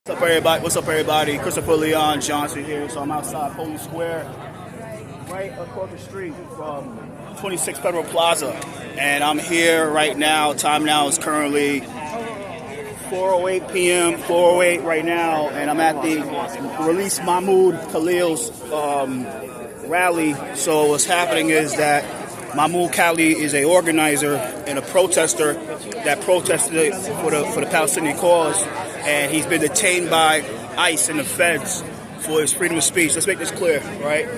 What's up, everybody? Christopher Leon Johnson here. So I'm outside Foley Square, right across the street from 26 Federal Plaza, and I'm here right now. Time now is currently 4:08 p.m. 4:08 right now, and I'm at the Release Mahmoud Khalil's rally. So what's happening is that Mahmoud Khalil is an organizer and a protester that protested for the Palestinian cause, and he's been detained by ICE and the feds for his freedom of speech. Let's make this clear, right?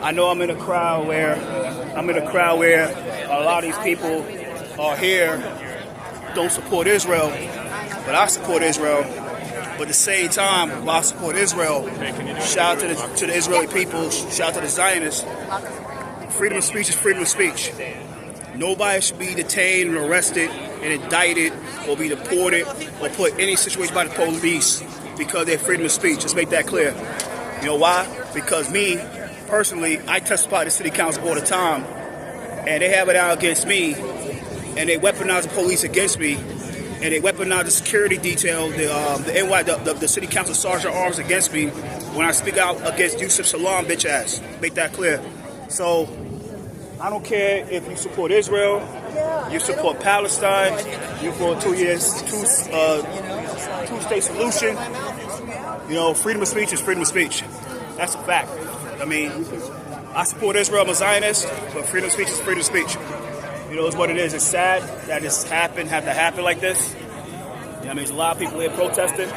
I know I'm in a crowd where a lot of these people are here, don't support Israel, but I support Israel. But at the same time, while I support Israel, shout out to the Israeli people, shout out to the Zionists. Freedom of speech is freedom of speech. Nobody should be detained and arrested and indicted or be deported or put in any situation by the police because they're freedom of speech. Let's make that clear. You know why? Because me, personally, I testify to city council all the time, and they have it out against me, and they weaponize the police against me, and they weaponize the security detail, the city council sergeant at arms against me when I speak out against Yusuf Salam, bitch ass. Make that clear. So I don't care if you support Israel, you support Palestine, you support two-state solution. You know, freedom of speech is freedom of speech. That's a fact. I mean, I support Israel, I'm a Zionist, but freedom of speech is freedom of speech. You know, it's what it is. It's sad that this had to happen like this. You know, I mean, there's a lot of people here protesting.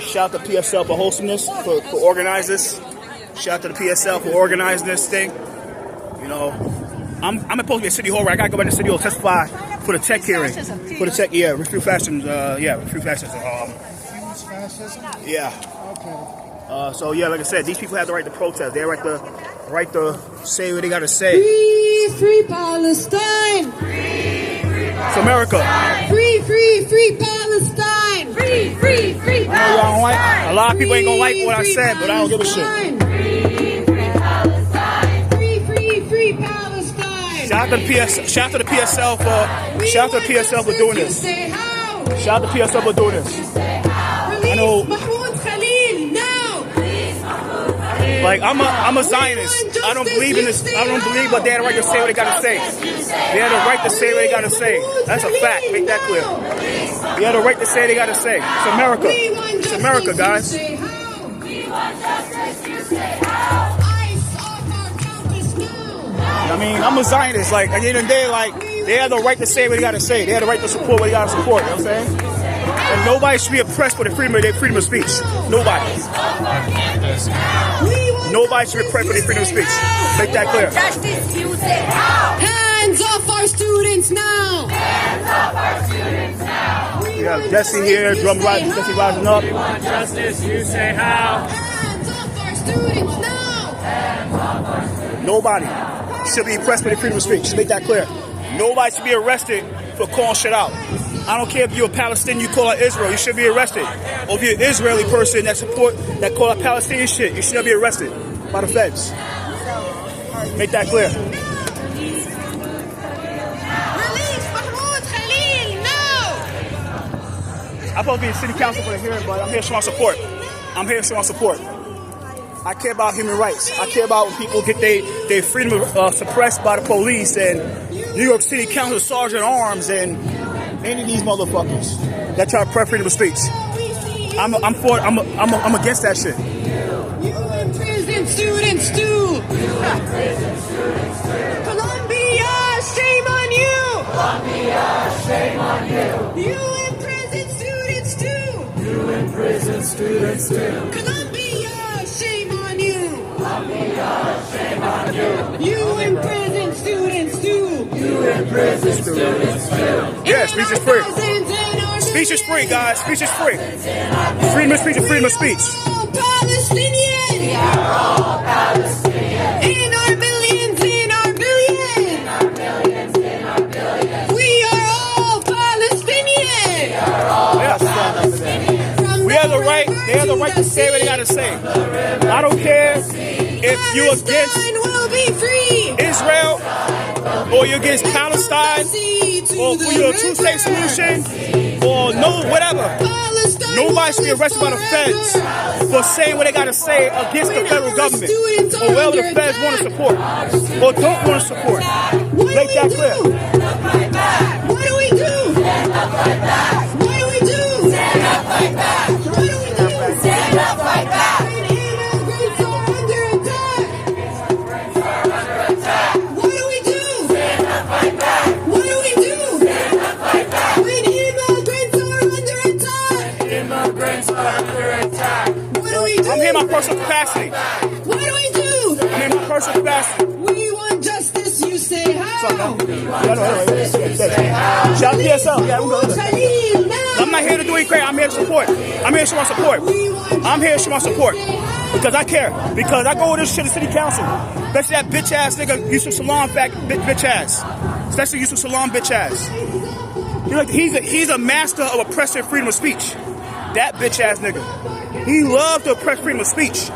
Shout out to PSL for hosting this, for organizing this. Shout out to the PSL for organizing this thing. You know, I'm supposed to be at City Hall, right? I gotta go back to City Hall, testify for the tech hearing. For the tech, refute fascism. Refute fascism. Yeah. Okay. So yeah, like I said, these people have the right to protest. They have the right to say what they gotta say. Free Palestine. It's America. Free Palestine. Free Palestine. A lot of people ain't gonna like what I said, but I don't give a shit. Free Palestine. Shout out to the PSL for doing this. Shout out to PSL for doing this. I know. Mahmoud Khalil now. Like I'm a Zionist. I don't believe in this. I don't believe, but they had the right to say what they gotta say. They had the right to say what they gotta say. That's a fact. Make that clear. They had the right to say what they gotta say. It's America. It's America, guys. I mean, I'm a Zionist. Like at the end of the day, like they have the right to say what they gotta say. They have the right to support what they gotta support. You know what I'm saying? And nobody should be oppressed for their freedom of speech. Nobody. Nobody should be oppressed for their freedom of speech. Make that clear. Hands off our students now. We have Jesse here, Jesse rising up. We want justice, you say how. Hands off our students now. Nobody should be oppressed for their freedom of speech. Make that clear. Nobody should be arrested for calling shit out. I don't care if you're a Palestinian, you call out Israel, you should be arrested. Or if you're an Israeli person that call out Palestinian shit, you should be arrested by the feds. Make that clear. Release Mahmoud Khalil now. I'm supposed to be in city council for the hearing, but I'm here showing support. I care about human rights. I care about when people get their freedom suppressed by the police and New York City Council Sergeant at Arms and any of these motherfuckers that try to press freedom of speech. I'm against that shit. You imprisoned students too. Colombia, shame on you. You imprisoned students too. Colombia, shame on you. You imprisoned students too. Yeah, speech is free. Speech is free, guys. Speech is free. Freedom of speech is freedom of speech. Palestinian. In our millions, in our billions. We are all Palestinian. Yes. We have the right. They have the right to say what they gotta say. I don't care if you against will be free. Israel or you're against Palestine, or for your two-state solution, or no, whatever. Nobody should be arrested by the feds for saying what they got to say against the federal government, or whatever the feds want to support, or don't want to support. Make that clear. What do we do? Stand up, fight back. What do we do? Stand up, fight back. What do we do? Stand up, fight back. When immigrants are under attack. What do we do? Stand up, fight back. What do we do? Stand up, fight back. When immigrants are under attack. Immigrants are under attack. What do we do? I'm here in my personal capacity. What do we do? I'm in my personal capacity. We want justice, you say how? Shout out to yourself. Mahmoud Khalil, now. I'm not here to do anything crazy. I'm here to support. I'm here to show my support. I'm here to show my support. Because I care. Because I go with this shit to city council. Especially that bitch ass nigga, Yusuf Salam bitch ass. Especially Yusuf Salam bitch ass. He's a master of oppressive freedom of speech. That bitch ass nigga. He loves to oppress freedom of speech.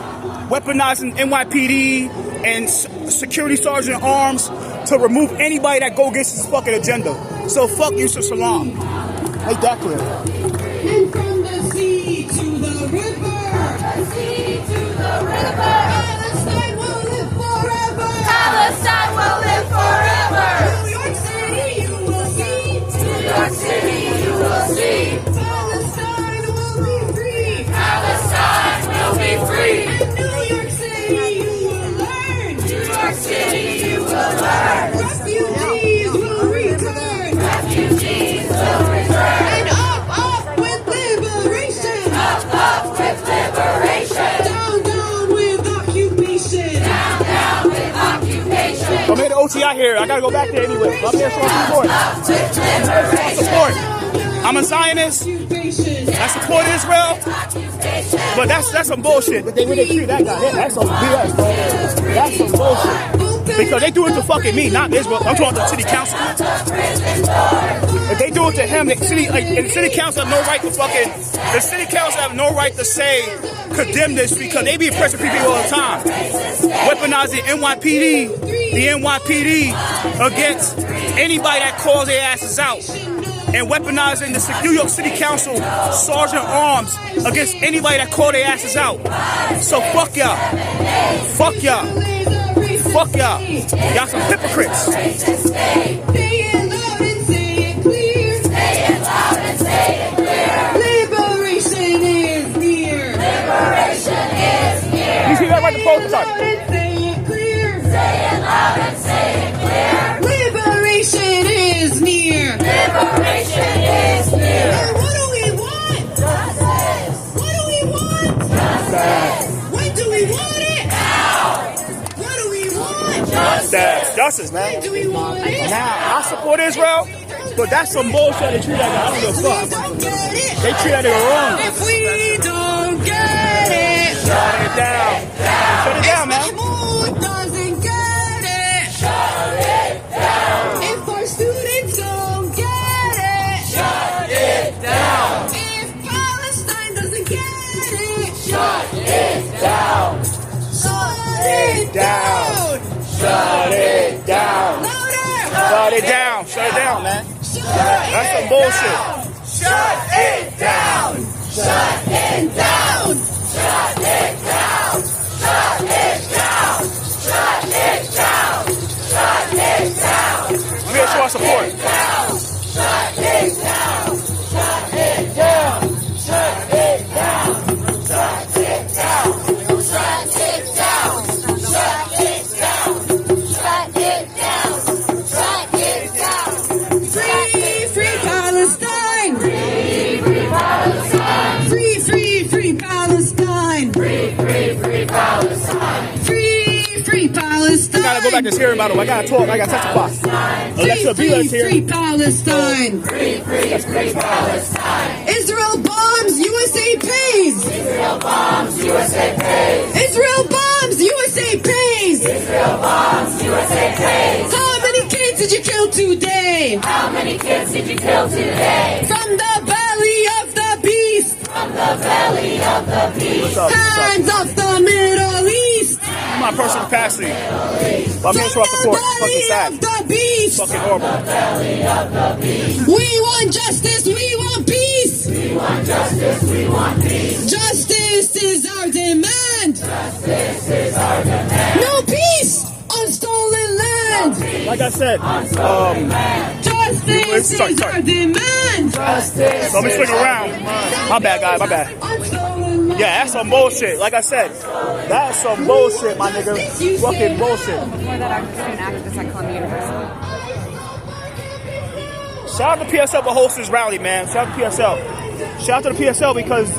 Weaponizing NYPD and security sergeant arms to remove anybody that go against his fucking agenda. So fuck Yusuf Salam. Make that clear. And from the sea to the river, Palestine will live forever. Palestine will live forever. New York City, you will see. New York City, you will see. Palestine will be free. Palestine will be free. And New York City, you will learn. New York City, you will learn. Refugees will return. Refugees will return. And up with liberation. Up with liberation. Down with occupation. Down with occupation. I'm here to OTI here. I gotta go back there anyway. I'm here to show support. Support. I'm a Zionist. I support Israel. But that's some bullshit. But when they treat that guy, that's some BS, bro. That's some bullshit. Because they do it to fucking me, not Israel. I'm talking to the city council. If they do it to him, the city council have no right to fucking. The city council have no right to say condemn this because they be oppressing people all the time, weaponizing the NYPD against anybody that calls their asses out, and weaponizing the New York City Council sergeant arms against anybody that call their asses out. So fuck y'all. Fuck y'all. Fuck y'all. Y'all some hypocrites. Say it loud and say it clear. Say it loud and say it clear. Liberation is near. Liberation is near. You see that right? The post Loud and say it clear. Say it loud and say it clear. Liberation is near. Liberation is near. And what do we want? Justice. What do we want? Justice. When do we want it? Now. What do we want? Justice, man. When do we want it? Now, I support Israel, but that's some bullshit they treat that guy. I don't give a fuck. Don't get it. They treat that nigga wrong. If we don't get it, Shut it down. Shut it down, man. Mahmoud doesn't get it. Shut it down. If our students don't get it, Shut it down. if Palestine doesn't get it, Shut it down. shut it down. Shut it down. Louder. Shut it down. Shut it down, man. That's some bullshit. Shut it down. Shut it down. Shut it down. Shut it down. Shut it down. Shut it down. I'm here to show our support. Shut it down. Shut it down. Shut it down. Shut it down. Shut it down. Shut it down. Shut it down. Shut it down. Free Palestine. Free Palestine. Free Palestine. Free Palestine. Free Palestine. I gotta go back to this hearing battle. I gotta talk. I gotta testify. Alexa, be let's hear. Free Palestine. Free Palestine. Israel bombs, USA pays. Israel bombs, USA pays. Israel bombs, USA pays. Israel bombs, USA pays. How many kids did you kill today? How many kids did you kill today? From the belly of the beast. From the belly of the beast. What's up? Hands off the Middle East. Come my personal capacity. But I'm here to show our support. It's fucking sad. It's fucking horrible. We want justice, we want peace. We want justice, we want peace. Justice is our demand. Justice is our demand. No peace on stolen land. Like I said, Justice is our demand. Justice. let me swing around. My bad, guy. My bad. On stolen land. Yeah, that's some bullshit. Like I said, that's some bullshit, my nigga. Fucking bullshit. Before that, I was an activist at Columbia University. Shout out to PSL for hosting this rally, man. Shout out to PSL. Shout out to the PSL because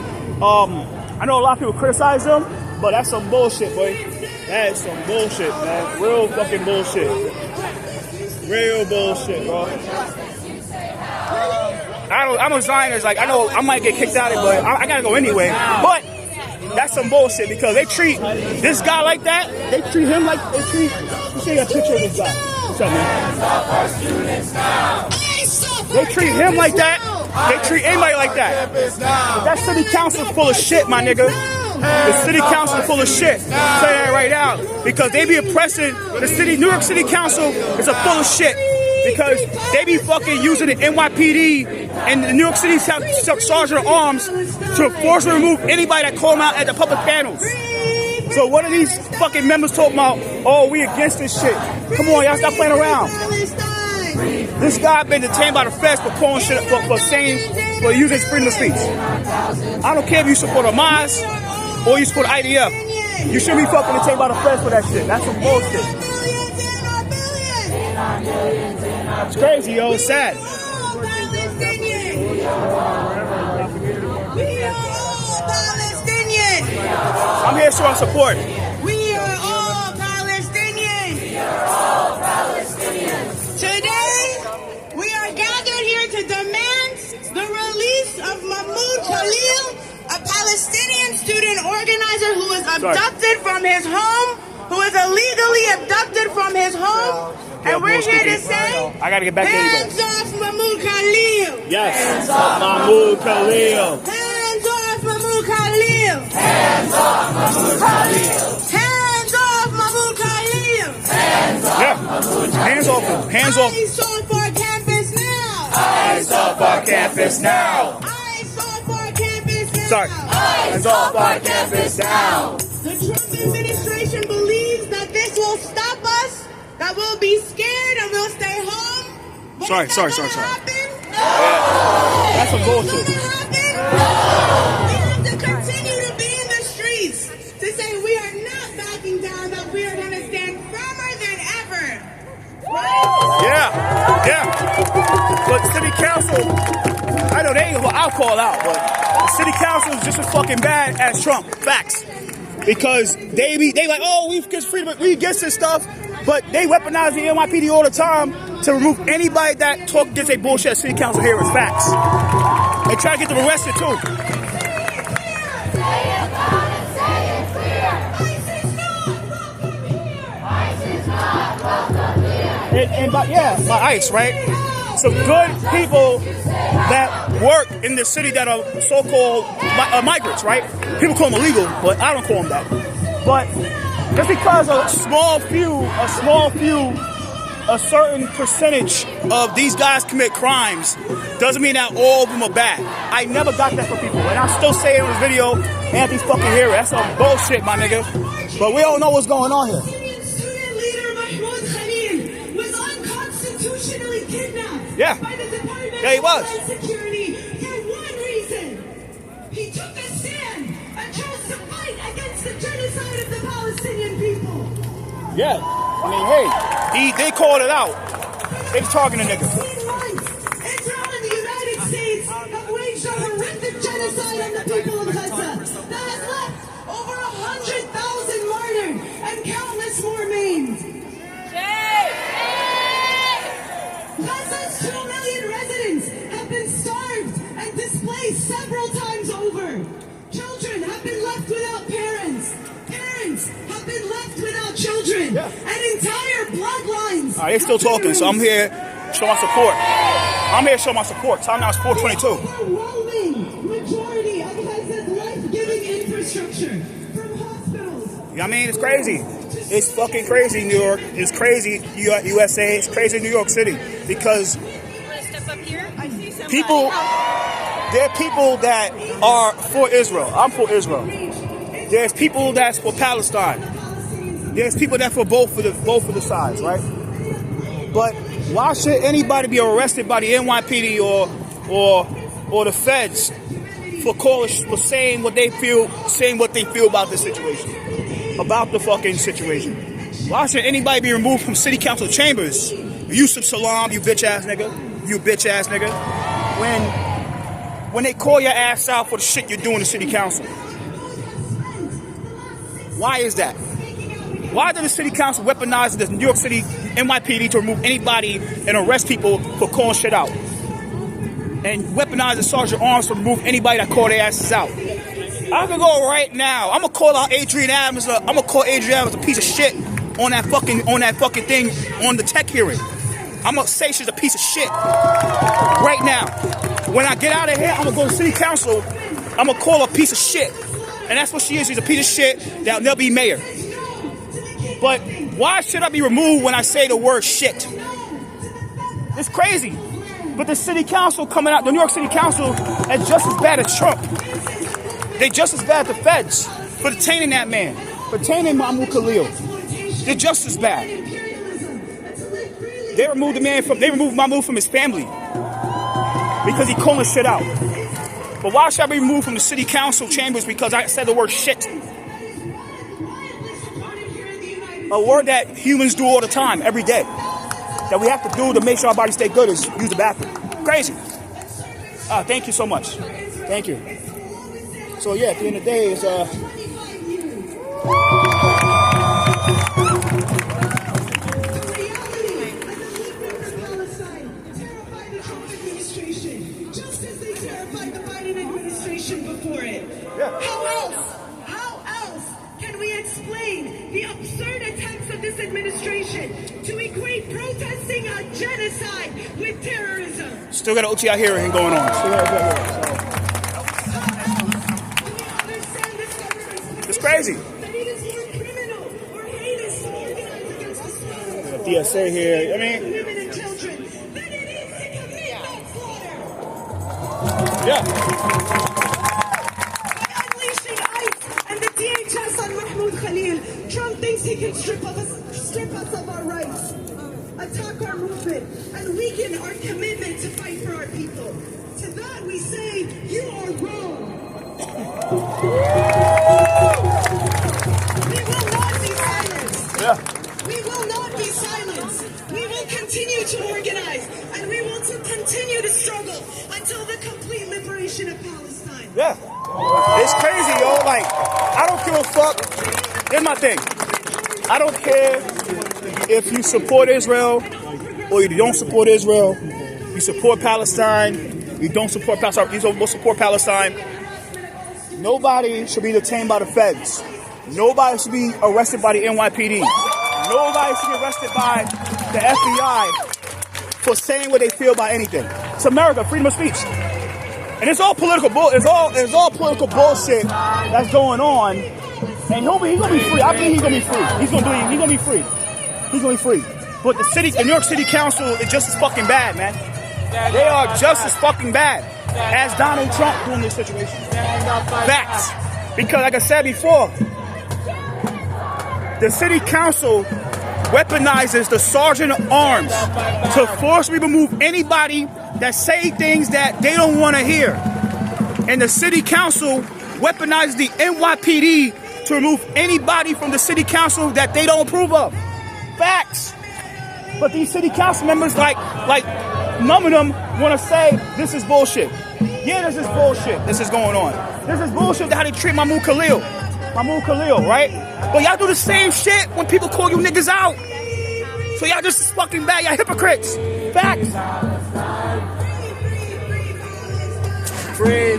I know a lot of people criticize them, but that's some bullshit, boy. That is some bullshit, man. Real fucking bullshit. Real bullshit, bro. I'm a Zionist. Like, I know I might get kicked out of it, but I gotta go anyway. But that's some bullshit because they treat this guy like that. They treat him like they treat. You see a picture of this guy. What's up, man? They treat him like that. They treat anybody like that. That city council is full of shit, my nigga. The city council is full of shit. Say that right now. Because they be oppressing the city. New York City Council is a full of shit. Because they be fucking using the NYPD and the New York City Sergeant at Arms to forcibly remove anybody that call them out at the public panels. So what are these fucking members talking about? Oh, we against this shit. Come on, y'all stop playing around. This guy been detained by the feds for calling shit for using his freedom of speech. I don't care if you support Hamas or you support IDF. You shouldn't be fucking detained by the feds for that shit. That's some bullshit. It's crazy, yo. It's sad. I'm here showing support. We are all Palestinians. Today, we are gathered here to demand the release of Mahmoud Khalil, a Palestinian student organizer who was abducted from his home, who was illegally abducted from his home. And we're here to say, I gotta get back to hands off Mahmoud Khalil. Yes, hands off Mahmoud Khalil. Hands off Mahmoud Khalil. Hands off Mahmoud Khalil. Hands off Mahmoud Khalil. Hands off Mahmoud Khalil. Hands off him. Hands off. Eyes off our campus now. Eyes off our campus now. Eyes off our campus now. Sorry. Eyes off our campus now. The Trump administration believes that this will stop us, that we'll be scared and we'll stay home. But Sorry. is that gonna happen? That's some bullshit. It's not gonna happen. We have to continue to be in the streets to say we are not backing down, that we are going to stand firmer than ever. Yeah. But city council, I know they ain't what I'll call out, but the city council is just as fucking bad as Trump. Facts. Because they like, oh, we against freedom, we against this stuff, but they weaponize the NYPD all the time to remove anybody that talk against a bullshit city council here is facts. They try to get them arrested too. By ICE, right? Some good people that work in the city that are so-called migrants, right? People call them illegal, but I don't call them that. But just because a certain percentage of these guys commit crimes doesn't mean that all of them are bad. I never got that from people, and I still say it in this video, Anthony's fucking here. That's some bullshit, my nigga. But we don't know what's going on here. Student leader Mahmoud Khalil was unconstitutionally kidnapped by the Department of Homeland Security for one reason. He took a stand and chose to fight against the genocide of the Palestinian people. Yeah, I mean, hey, they called it out. They was talking to niggas. Israel and the United States have waged a horrific genocide on the people of Gaza that has left over 100,000 martyred and countless more maimed. Gaza's 2 million residents have been starved and displaced several times over. Children have been left without parents. Parents have been left without children. And entire bloodlines. They still talking, so I'm here to show my support. I'm here to show my support. Time now is 4:22. Overwhelming majority of Gaza's life-giving infrastructure, from hospitals. You know what I mean? It's crazy. To It's fucking crazy, New York. It's crazy, USA. It's crazy, New York City. Because people, there are people that are for Israel. I'm for Israel. There's people that's for Palestine. There's people that for both of the sides, right? But why should anybody be arrested by the NYPD or the feds for saying what they feel about this situation, about the fucking situation? Why should anybody be removed from city council chambers? Yusuf Salam, you bitch ass nigga. You bitch ass nigga. When they call your ass out for the shit you're doing in city council. Why is that? Why did the city council weaponize the New York City NYPD to remove anybody and arrest people for calling shit out? And weaponize the sergeant arms to remove anybody that call their asses out? I can go right now. I'm gonna call out Adrienne Adams. I'm gonna call Adrienne Adams a piece of shit on that fucking thing on the tech hearing. I'm gonna say she's a piece of shit right now. When I get out of here, I'm gonna go to city council. I'm gonna call her a piece of shit, and that's what she is. She's a piece of shit that'll never be mayor. But why should I be removed when I say the word shit? It's crazy. But the city council coming out, the New York City Council, is just as bad as Trump. They just as bad as the feds for detaining that man, for detaining Mahmoud Khalil. They're just as bad. They removed Mahmoud from his family because he calling shit out. But why should I be removed from the city council chambers because I said the word shit? A word that humans do all the time, every day. That we have to do to make sure our bodies stay good is use the bathroom. Crazy. Thank you so much. Thank you. So yeah, at the end of the day, it's just as they terrified the Biden administration before it. Yeah. How else can we explain the absurd attempts of this administration to equate protesting a genocide with terrorism? Still got an OTI hearing going on. It's crazy. That it is more criminal or heinous to organize against the slaughter. DSA here. I mean, Women and children. That it is to commit that slaughter. yeah. By unleashing ICE and the DHS on Mahmoud Khalil, Trump thinks he can strip us of our rights, attack our movement, and weaken our commitment to fight for our people. To that we say, you are wrong. We will not be silenced. Yeah. We will not be silenced. We will continue to organize, and we will continue to struggle until the complete liberation of Palestine. Yeah. It's crazy, yo. Like, I don't give a fuck. Here's my thing. I don't care if you support Israel or you don't support Israel. You support Palestine. You don't support Palestine. You don't support Palestine. Nobody should be detained by the feds. Nobody should be arrested by the NYPD. Nobody should be arrested by the FBI for saying what they feel about anything. It's America, freedom of speech. And it's all political it's all political bullshit that's going on. And he's gonna be free. I think he's gonna be free. He's gonna be free. He's gonna be free. But the New York City Council is just as fucking bad, man. They are just as fucking bad as Donald Trump doing this situation. Facts. Because like I said before, the city council weaponizes the sergeant at arms to forcibly remove anybody that say things that they don't want to hear. And the city council weaponizes the NYPD to remove anybody from the city council that they don't approve of. Facts. But these city council members, like none of them want to say this is bullshit. Yeah, this is bullshit. This is going on. This is bullshit how they treat Mahmoud Khalil. Right? But y'all do the same shit when people call you niggas out. So y'all just as fucking bad. Y'all hypocrites. Facts. Free.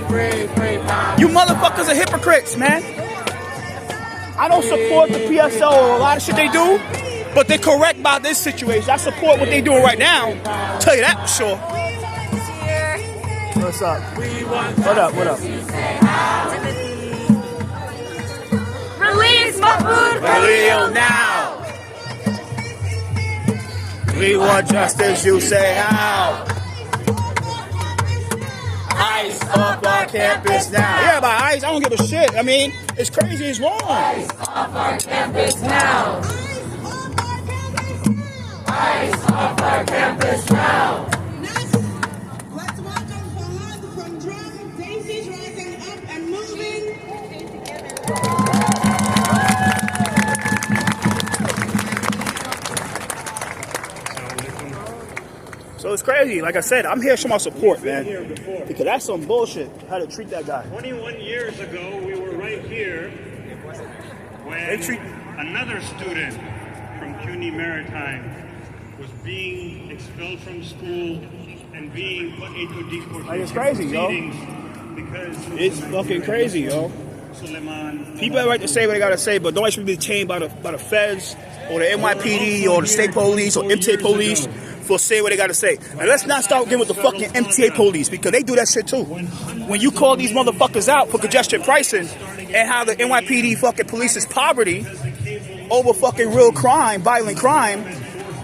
You motherfuckers are hypocrites, man. I don't support the PSO or a lot of shit they do, but they're correct about this situation. I support what they're doing right now. I'll tell you that for sure. What's up? What up? Release Mahmoud Khalil now. We want justice, you say how? ICE off our campus now. Yeah, by ICE, I don't give a shit. I mean, it's crazy, it's wrong. ICE off our campus now. ICE off our campus now. Next, let's welcome Fahad from Drum. Daisy's rising up and moving. So it's crazy. Like I said, I'm here to show my support, man. Because that's some bullshit, how to treat that guy. 21 years ago, we were right here when another student from CUNY Maritime was being expelled from school and being put into deportation. Like, it's crazy, yo. Because it's fucking crazy, yo. People have the right to say what they gotta say, but nobody should be detained by the feds or the NYPD or the state police or MTA police for say what they gotta say. And let's not start getting with the fucking MTA police, because they do that shit too. When you call these motherfuckers out for congestion pricing and how the NYPD fucking polices poverty over fucking real crime, violent crime,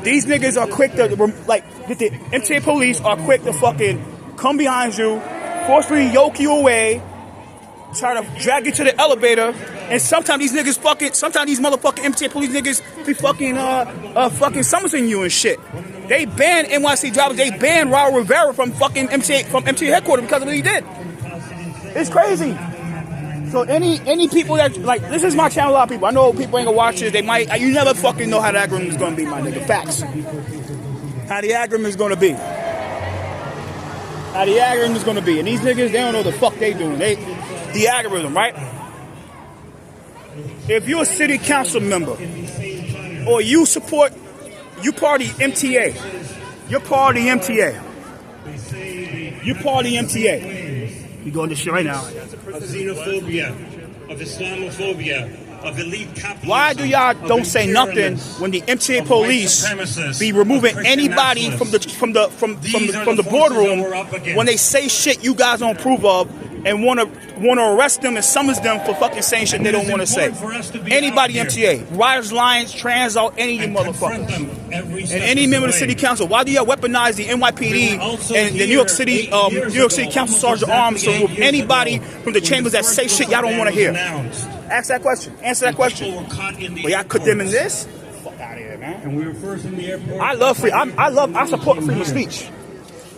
these niggas are quick to, like, the MTA police are quick to fucking come behind you, forcefully yoke you away, try to drag you to the elevator, and sometimes these motherfucking MTA police niggas be fucking summoning you and shit. They banned NYC drivers, they banned Raul Rivera from fucking MTA headquarters because of what he did. It's crazy. So any people that, like, this is my channel, a lot of people, I know people ain't gonna watch this, they might, you never fucking know how the algorithm is gonna be, my nigga, facts. How the algorithm is gonna be. How the algorithm is gonna be. And these niggas, they don't know the fuck they doing. The algorithm, right? If you're a city council member, or you part of the MTA, you're part of the MTA. You're part of the MTA. We doing this shit right now. Of xenophobia, of Islamophobia, of elite capitalism. Why do y'all don't say nothing when the MTA police be removing anybody from the boardroom when they say shit you guys don't approve of and want to arrest them and summons them for fucking saying shit they don't want to say? Anybody MTA, Riders, Lions, Trans, or any of you motherfuckers, and any member of the city council. Why do y'all weaponize the NYPD and the New York City Council Sergeant Arms to remove anybody from the chambers that say shit y'all don't want to hear? Ask that question. Answer that question. But y'all condemning this? Fuck out of here, man. And we were first in the airport. I support freedom of speech.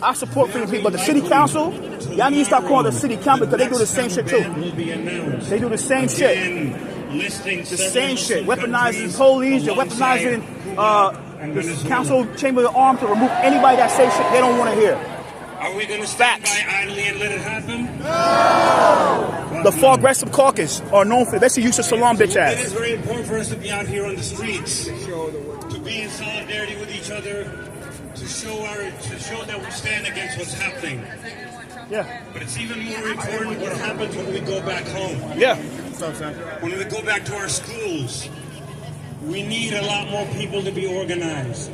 I support freedom of speech, but the city council, y'all need to stop calling the city council because they do the same shit too. They do the same shit. The same shit. Weaponizing police, they're weaponizing the council chamber of arms to remove anybody that say shit they don't want to hear. Are we going to stand by idly and let it happen? No! The far aggressive caucus are known for basically use of salon bitch ass. It is very important for us to be out here on the streets, to be in solidarity with each other, to show that we stand against what's happening. Yeah. But it's even more important what happens when we go back home. Yeah. When we go back to our schools, we need a lot more people to be organized.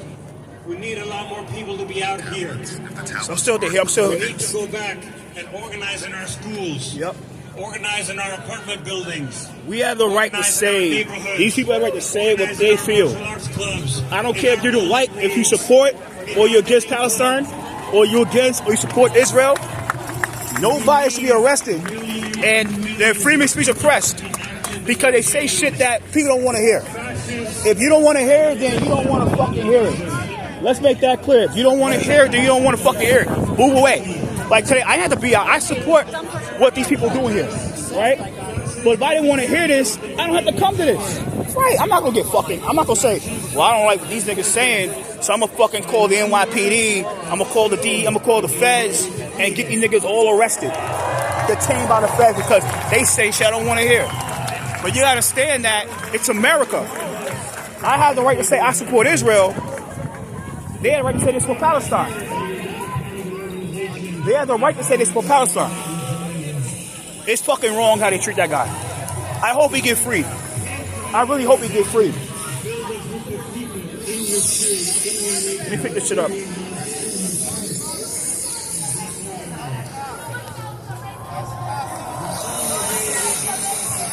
We need a lot more people to be out here. I'm still there. We need to go back and organize in our schools. Yep. Organize in our apartment buildings. We have the right to say, these people have the right to say what they feel. I don't care if you don't like, if you support, or you're against Palestine, or you support Israel. Nobody should be arrested and their freedom of speech oppressed because they say shit that people don't want to hear. If you don't want to hear it, then you don't want to fucking hear it. Let's make that clear. If you don't want to hear it, then you don't want to fucking hear it. Move away. Like today, I had to be out. I support what these people doing here, right? But if I didn't want to hear this, I don't have to come to this. Right? I'm not going to I'm not going to say, well, I don't like what these niggas saying, so I'm going to fucking call the NYPD, I'm going to call the feds, and get these niggas all arrested. Detained by the feds because they say shit I don't want to hear. But you got to understand that it's America. I have the right to say I support Israel. They have the right to say this for Palestine. They have the right to say this for Palestine. It's fucking wrong how they treat that guy. I hope he get free. I really hope he get free. Let me pick this shit up.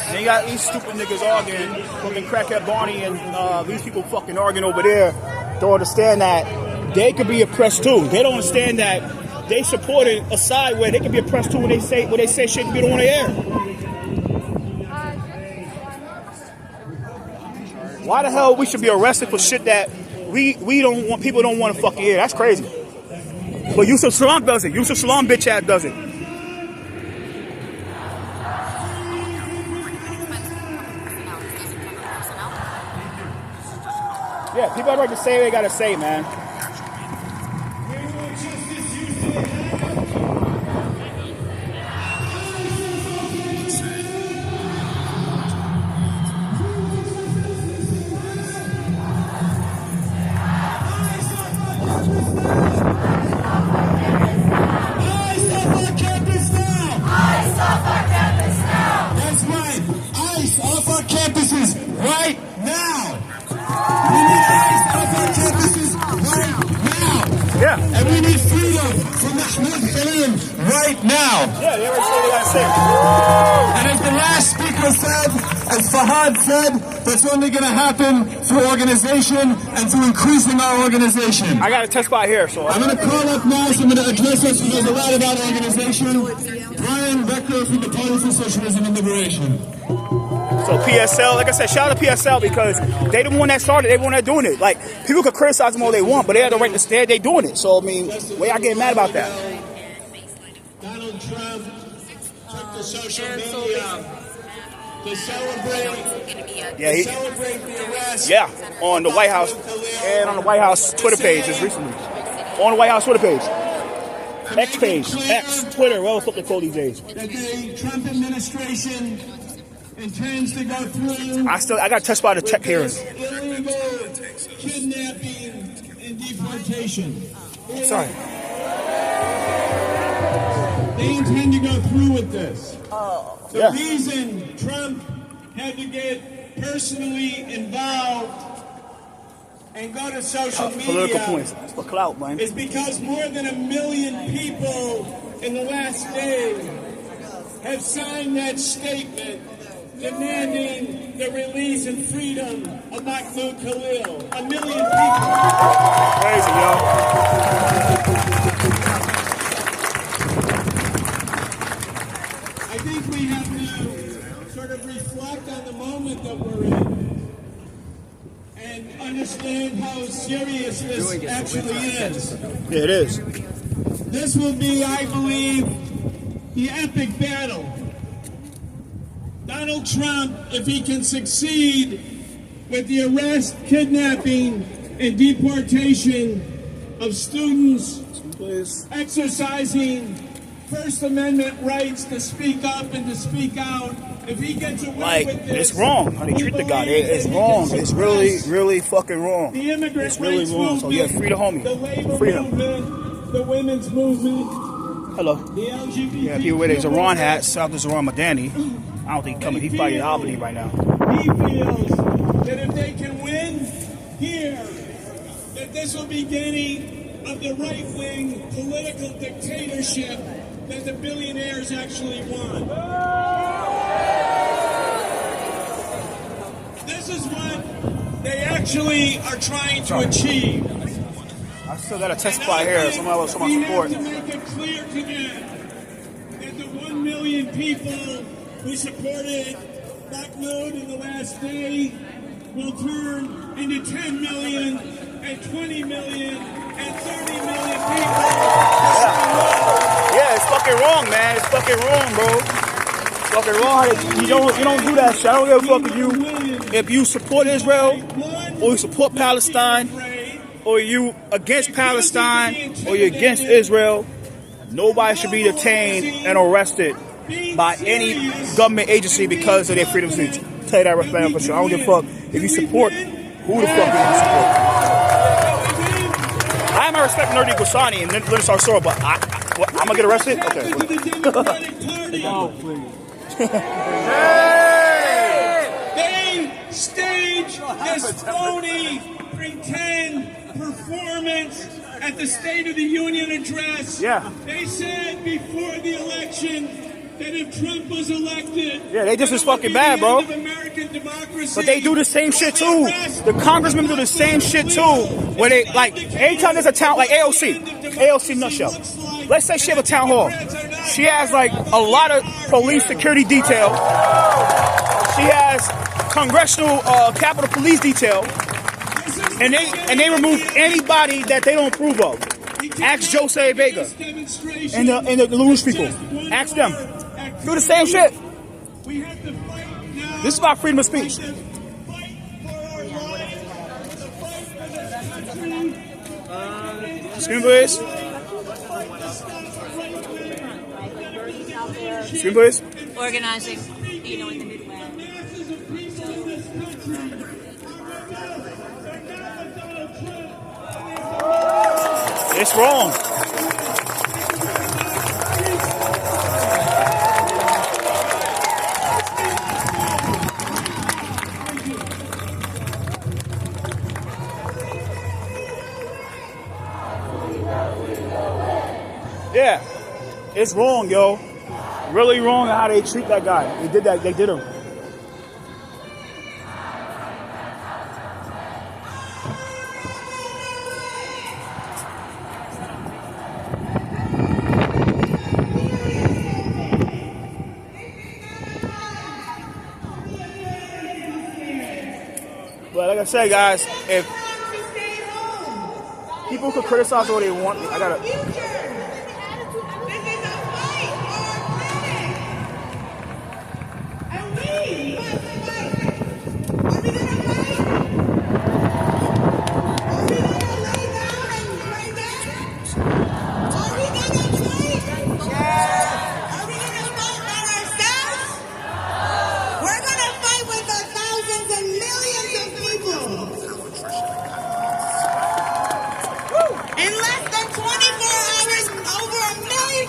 And you got these stupid niggas arguing, fucking crackhead Barney and these people fucking arguing over there. Don't understand that they could be oppressed too. They don't understand that they supported a side where they could be oppressed too when they say shit to be on the air. Why the hell we should be arrested for shit that we don't want? People don't want to fucking hear. That's crazy. But Yusuf Salam does it. Yusuf Salam bitch ass does it. Yeah, people have the right to say what they gotta say, man. Yeah. And we need freedom from Mahmoud Khalil right now. Yeah, they already say what they gotta say. And as the last speaker said, as Fahad said, that's only going to happen through organization and through increasing our organization. I got to testify here, so I'm going to call up now, so I'm going to address us who knows a lot about organization. Brian Becker from the Party for Socialism and Liberation. So PSL, like I said, shout out to PSL because they the one that started, they the one that doing it. Like, people could criticize them all they want, but they have the right to stay, they doing it. So, I mean, why y'all getting mad about that? Donald Trump took to social media to celebrate the arrest. Yeah, on the White House and on the White House Twitter page just recently. On the White House Twitter page. X page, X, Twitter, whatever the fuck they call these days. That the Trump administration intends to go through. I got to testify to tech hearings. Illegal kidnapping and deportation. Sorry. They intend to go through with this. The Yeah. reason Trump had to get personally involved and go to social Political media points. It's for clout, man. is because more than 1 million people in the last day have signed that statement demanding the release and freedom of Mahmoud Khalil. 1 million people. Crazy, yo. I think we have to sort of reflect on the moment that we're in and understand how serious this actually is. Yeah, it is. This will be, I believe, the epic battle. Donald Trump, if he can succeed with the arrest, kidnapping, and deportation of students exercising First Amendment rights to speak up and to speak out, if he gets away with this, it's wrong how they treat the guy. It's wrong. It's really, really fucking wrong. The immigrant It's really rights wrong. So yeah, movement, free the homie. the labor Free him. movement, the women's movement, Hello. the LGBT. Yeah, people wear their Zoran hat. South of Zoran Madani. I don't think he's coming. He's probably in Albany right now. He feels that if they can win here, that this will be beginning of the right-wing political dictatorship that the billionaires actually want. This is what they actually are trying to achieve. I still got to testify here. Someone support. We have to make it clear to them that the 1 million people who supported Mahmoud in the last day will turn into 10 million and 20 million and 30 million people. Yeah, it's fucking wrong, man. It's fucking wrong, bro. It's fucking wrong. You don't do that shit. I don't give a fuck if you support Israel or you support Palestine or you against Palestine or you're against Israel. Nobody should be detained and arrested by any government agency because of their freedom of speech. Tell you that right now for sure. I don't give a fuck if you support who the fuck you support. I am respecting Nerdy Gosani and Linus Arsora, but I'm gonna get arrested? Okay. They stage this phony pretend performance at the State of the Union address. Yeah. They said before the election that if Trump was elected, yeah, they just as fucking bad, bro. But they do the same shit too. The congressmen do the same shit too. Where they like anytime there's a town like AOC nutshell. Let's say she have a town hall. She has like a lot of police security detail. She has congressional Capitol Police detail, and they remove anybody that they don't approve of. Ask Jose Vega and the LaRouche people. Ask them. Do the same shit. This is about freedom of speech. Screen please. Screen please. Organizing, you know, in the Midwest. It's wrong. Yeah, it's wrong, yo. Really wrong how they treat that guy. They did that. They did him. But like I said, guys, if people could criticize what they want, I gotta.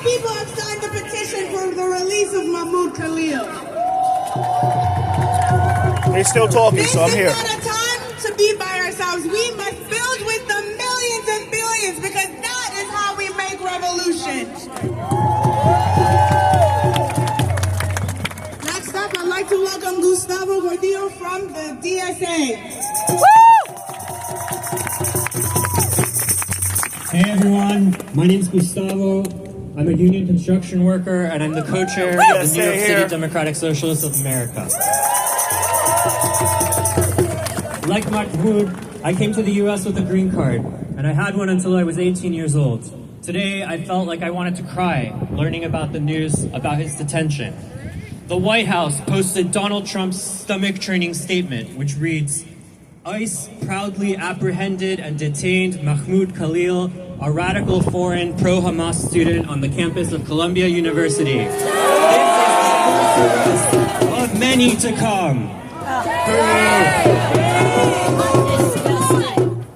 People have signed the petition for the release of Mahmoud Khalil. They're still talking, so I'm here. This is not a time to be by ourselves. We must build with the millions and billions because that is how we make revolution. Next up, I'd like to welcome Gustavo Gordillo from the DSA. Hey everyone, my name's Gustavo. I'm a union construction worker, and I'm the co-chair of the New York City Democratic Socialists of America. Like Mahmoud, I came to the U.S. with a green card, and I had one until I was 18 years old. Today, I felt like I wanted to cry, learning about the news about his detention. The White House posted Donald Trump's stomach-churning statement, which reads, ICE proudly apprehended and detained Mahmoud Khalil, a radical foreign pro-Hamas student on the campus of Columbia University. This is the first of many to come.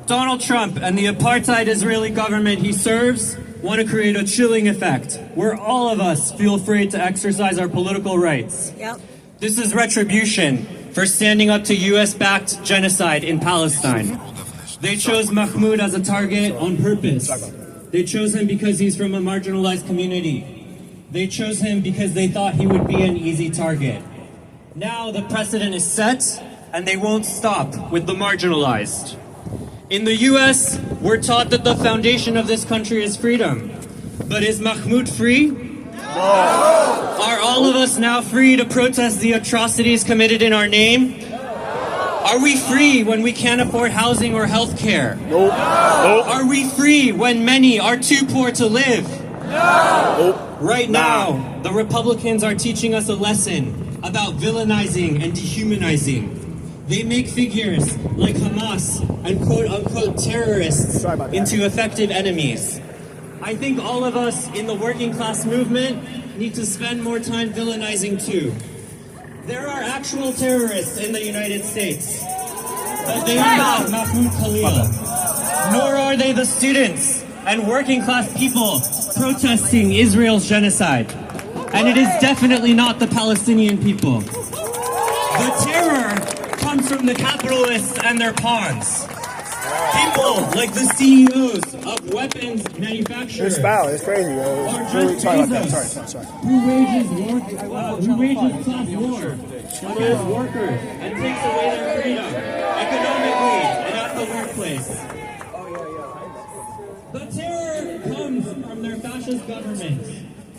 Donald Trump and the apartheid Israeli government he serves want to create a chilling effect where all of us feel afraid to exercise our political rights. This is retribution for standing up to US-backed genocide in Palestine. They chose Mahmoud as a target on purpose. They chose him because he's from a marginalized community. They chose him because they thought he would be an easy target. Now the precedent is set, and they won't stop with the marginalized. In the US, we're taught that the foundation of this country is freedom. But is Mahmoud free? No. Are all of us now free to protest the atrocities committed in our name? Are we free when we can't afford housing or health care? Nope. Nope. Are we free when many are too poor to live? No. Nope. Right now, the Republicans are teaching us a lesson about villainizing and dehumanizing. They make figures like Hamas and quote-unquote terrorists into effective enemies. I think all of us in the working class movement need to spend more time villainizing too. There are actual terrorists in the United States, but they are not Mahmoud Khalil. Nor are they the students and working class people protesting Israel's genocide. And it is definitely not the Palestinian people. The terror comes from the capitalists and their pawns. People like the CEOs of weapons manufacturers. It's foul. It's crazy, yo. Really, sorry about that. Sorry. Who wages class war against workers and takes away their freedom economically and at the workplace. The terror comes from their fascist governments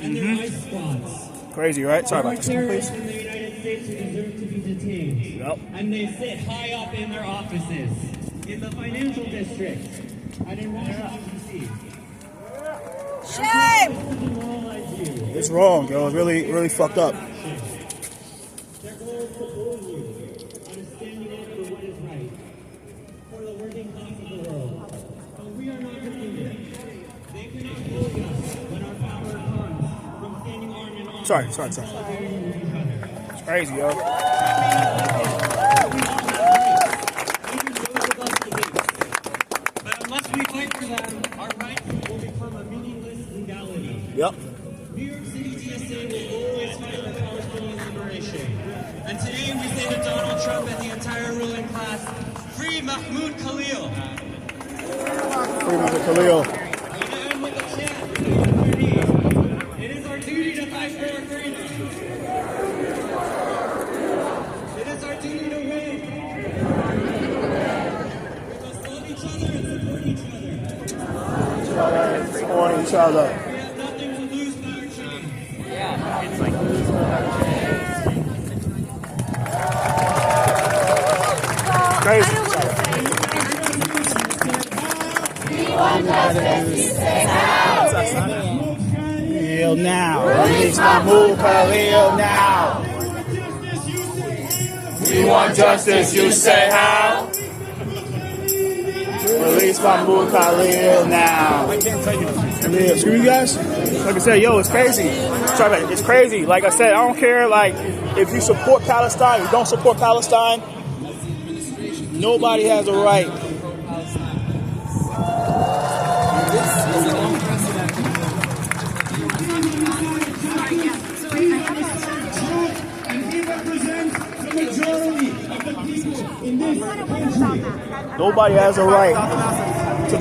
and their ICE squads. Crazy, right? Sorry about this, Terrorists please. in the United States who deserve to be detained. Yep. And they sit high up in their offices, in the financial district, and in Washington, D.C. Shame! It's wrong, yo. It's really fucked up. Their goal is to hold you on standing up for what is right, for the working class of the world. But we are not defeated. They cannot hold us when our power comes from standing arm in arm. Sorry. It's crazy, yo. But unless we fight for them, our rights will become a meaningless legality. Yep. New York City TSA will always fight for Palestinian liberation. And today we say to Donald Trump and the entire ruling class, free Mahmoud Khalil. Free Mahmoud Khalil. I'm going to end with a chant. It is our duty to fight for our freedom. It is our duty to win. We must love each other and support each other. Supporting each other. We have nothing to lose by our change. Crazy. Khalil now. Release Mahmoud Khalil now. We want justice, you say how? Release Mahmoud Khalil now. Screw you guys. Like I said, yo, it's crazy. Sorry, it's crazy. Like I said, I don't care. Like if you support Palestine, you don't support Palestine. Nobody has a right. Nobody has a right to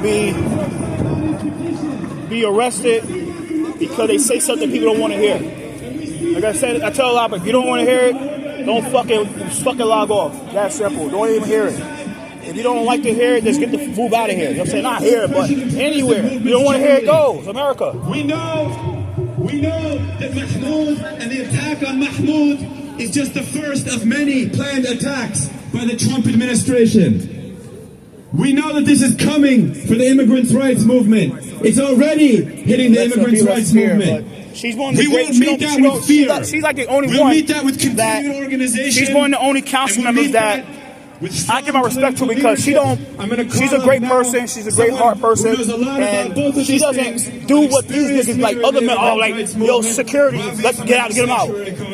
be arrested because they say something people don't want to hear. Like I said, I tell a lot, but if you don't want to hear it, don't fucking log off. That's simple. Don't even hear it. If you don't like to hear it, just get the move out of here. You know what I'm saying? Not here, but anywhere. You don't want to hear it, go. It's America. We know that Mahmoud and the attack on Mahmoud is just the first of many planned attacks by the Trump administration. We know that this is coming for the immigrants' rights movement. It's already hitting the immigrants' rights movement. She's one of the we won't meet that with fear. She's like the only we'll one. We'll meet that with continued organization. She's one of the only council members that I give my respect to because she don't. She's a great person. She's a great heart person, and she doesn't do what these niggas like other men. Oh, like yo, security, let's get them out.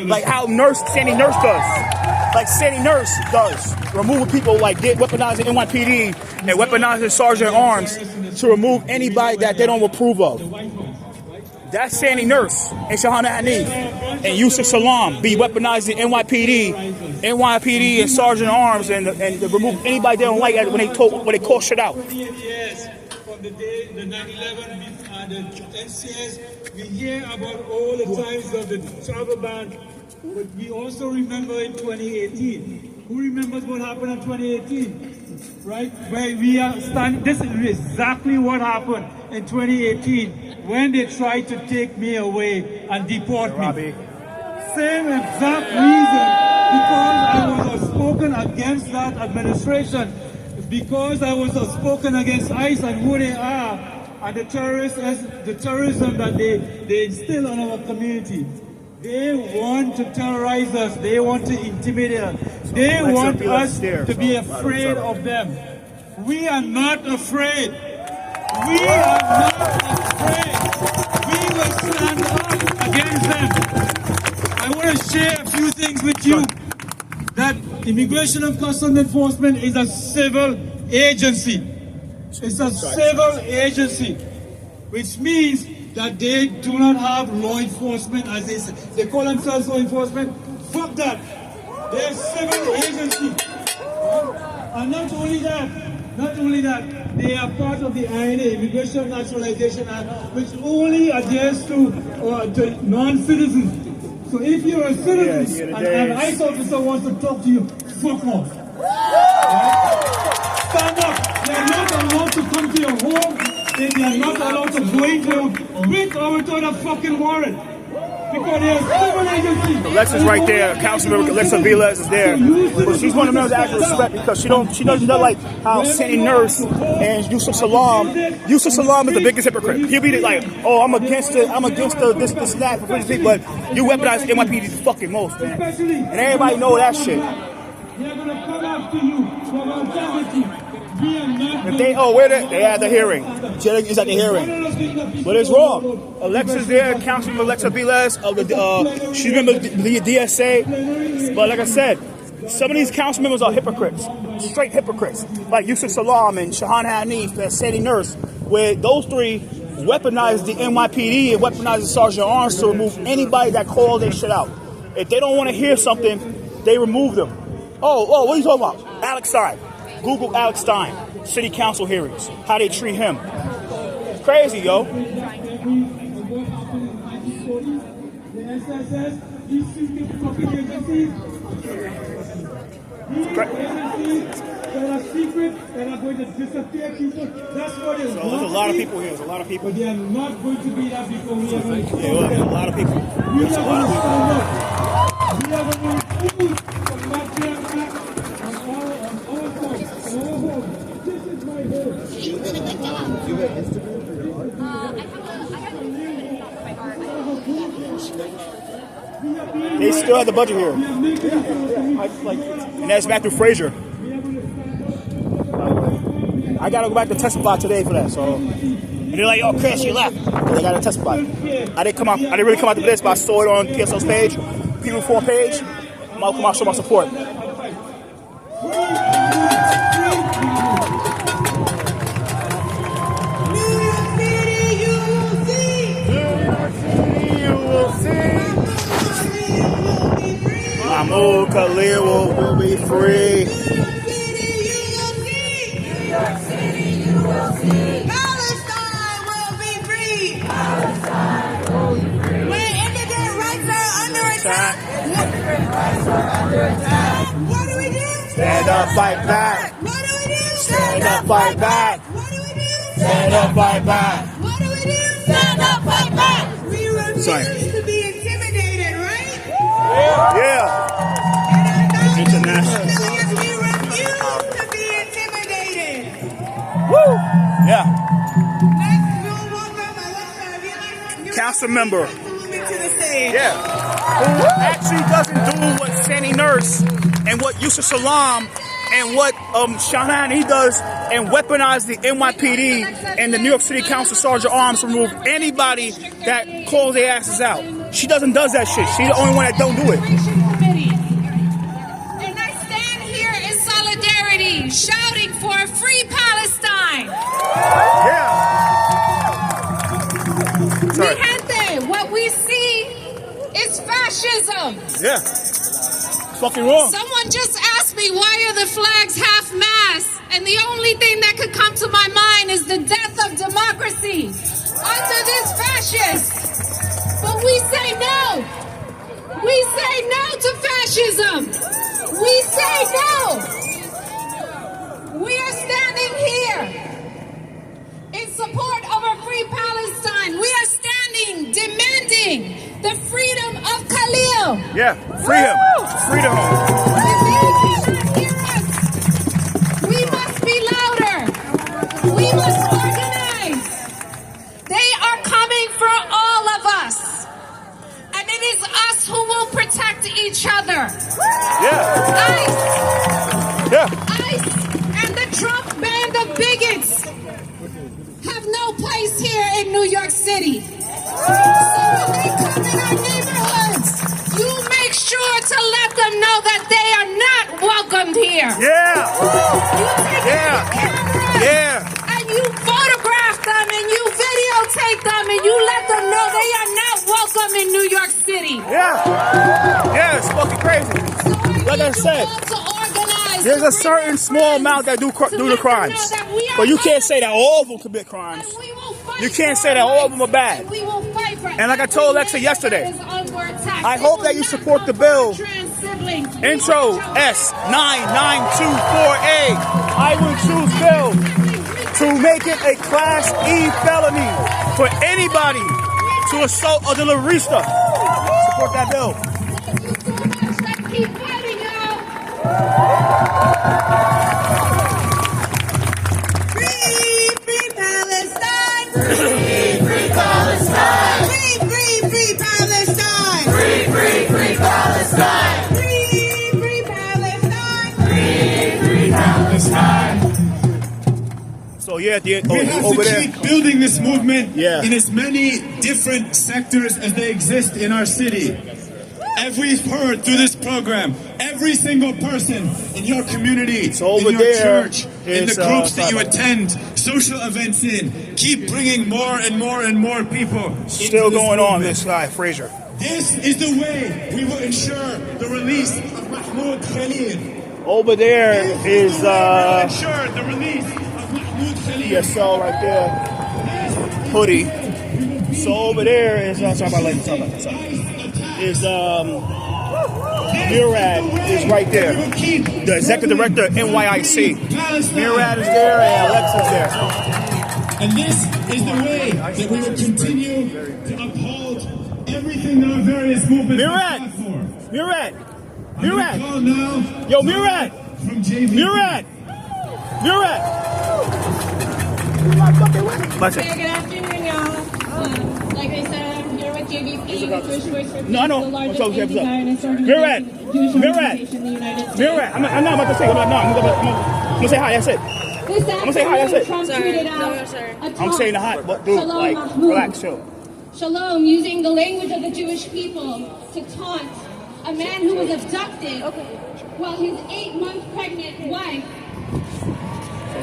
Like how Sandy Nurse does. Like Sandy Nurse does, removing people like weaponizing NYPD and weaponizing Sergeant at Arms to remove anybody that they don't approve of. That's Sandy Nurse and Shahana Hanif and Yusuf Salam be weaponizing NYPD and Sergeant at Arms and remove anybody they don't like when they call shit out. 28 years from the day the 9/11 the NCS, we hear about all the times of the travel ban. But we also remember in 2018. Who remembers what happened in 2018? Right? Where we are standing. This is exactly what happened in 2018 when they tried to take me away and deport me. Same exact reason. Because I was outspoken against that administration. Because I was outspoken against ICE and who they are and the terrorism that they instill on our community. They want to terrorize us. They want to intimidate us. They want us to be afraid of them. We are not afraid. We are not afraid. We will stand up against them. I want to share a few things with you. That Immigration and Customs Enforcement is a civil agency. It's a civil agency, which means that they do not have law enforcement as they say. They call themselves law enforcement. Fuck that. They're a civil agency. And not only that, Not only that, they are part of the INA, Immigration Naturalization Act, which only adheres to non-citizens. So if you're a citizen and an ICE officer wants to talk to you, fuck off. Right? Stand up. They are not allowed to come to your home. They are not allowed to go into your bring over to the fucking warrant. Because they are civil agencies. Alexa's right there. Councilmember Alexa Velez is there. But she's one of them that act with respect because she doesn't know like how Sandy Nurse and Yusuf Salam. Yusuf Salam is the biggest hypocrite. He'll be like, oh, I'm against this and that for British people, but you weaponize NYPD the fucking most, man. And everybody know that shit. They're gonna come after you for integrity. If they they had the hearing. Is at the hearing. But it's wrong. Alexa's there, Councilman Alexa Velez of the she's member of the DSA. But like I said, some of these council members are hypocrites. Straight hypocrites. Like Yusuf Salam and Shahan Hanif and Sandy Nurse, where those three weaponize the NYPD and weaponize the Sergeant Arms to remove anybody that calls their shit out. If they don't want to hear something, they remove them. Oh, what are you talking about? Alex Stein. Google Alex Stein, city council hearings, how they treat him. It's crazy, yo. There's a lot of people here. There's a lot of people. But they are not going to be that before we are going to there's a lot of people. There's a lot of people. We are going to food from that damn act on our home. This is my home. They still have the budget here. And that's Matthew Frazier. I gotta go back to testify today for that. So, and they're like, "Oh, Chris, you left." Because I gotta testify. I didn't really come out to this, but I saw it on PSL's page, People 4 page. I'm gonna come out and show my support. Mahmoud Khalil will be free. Palestine will be free. When immigrant rights are under attack. What do we do? Stand up, fight back. What do we do? Stand up, fight back. What do we do? Stand up, fight back. What do we do? Stand up, fight back. We refuse to be intimidated, right? Yeah. International. We refuse to be intimidated. Woo! Yeah. Let's welcome Alexa. Council member. To the stage. Yeah. Who actually doesn't do what Sandy Nurse and what Yusuf Salam and what Shahani does and weaponize the NYPD and the New York City Council Sergeant Arms to remove anybody that calls their asses out. She does that shit. She's the only one that don't do it. And I stand here in solidarity, shouting for a free Palestine. Yeah. Sorry. Mi gente, what we see is fascism. Yeah. It's fucking wrong. Someone just asked me, why are the flags half-mast? And the only thing that could come to my mind is the death of democracy under this fascist. But we say no. We say no to fascism. We say no. We are standing here in support of a free Palestine. We are standing, demanding the freedom of Khalil. Yeah, free him. Freedom. If they cannot hear us, we must be louder. We must organize. They are coming for all of us. And it is us who will protect each other. Yeah. ICE. Yeah. ICE and the Trump band of bigots have no place here in New York City. So when they come in our neighborhoods, you make sure to let them know that they are not welcomed here. Yeah. You take your camera and you photograph them and you videotape them and you let them know they are not welcome in New York City. Yeah. Yeah, it's fucking crazy. So Like I said. to organize is There's to a certain bring small amount that do to the let them crimes. know that we are But you can't innocent. say that all of them commit crimes. And we will fight You can't for say that our all of them are rights, bad. and we will fight for And like I every told Alexa neighbor yesterday, that is under attack. I It hope will that you not support come the from bill. our trans siblings. We Intro will tell S9924A. I will choose bill to make it a Class E felony for anybody to assault a deliverista. Support that bill. Thank you so much. Let's keep fighting, y'all. Free Palestine! Free Palestine! Free Palestine! Free Palestine! Free Palestine! Free Palestine! So yeah, We have over to there. keep building this movement Yeah. in as many different sectors as they exist in our city. Every heard through this program, every single person in your community, over in your there church, in the is, groups that you attend, social events in, keep bringing more and more and more people. Still into going on, movement. this guy, Frazier. This is the way we will ensure the release of Mahmoud Khalil. Over there is Ensure the release of Mahmoud Khalil. PSL right there, hoodie. So over there is sorry about later. Sorry about that. Sorry. Is Murad is right there. The executive director of NYIC. Murad is there and Alexa's there. And this is the way that we will continue to uphold everything that our various movements Murad! have for. Murad! I'm gonna Murad! call now Yo, Murad! from JV. Murad! Murad! What's it? Good afternoon, y'all. Like I said, I'm here with JVP, the Jewish Voice for Peace, No, I know. the largest What's up? anti-Zionist Murad! organization, Jewish Murad! organization in the United States. Murad! I'm not about to say. I'm gonna say hi. That's it. This gonna say hi, that's it. Trump tweeted out a I'm taunt. saying the hi. But dude, Shalom, like, Mahmoud. relax, chill. Shalom, using the language of the Jewish people to taunt a man who was abducted while his 8-month pregnant wife.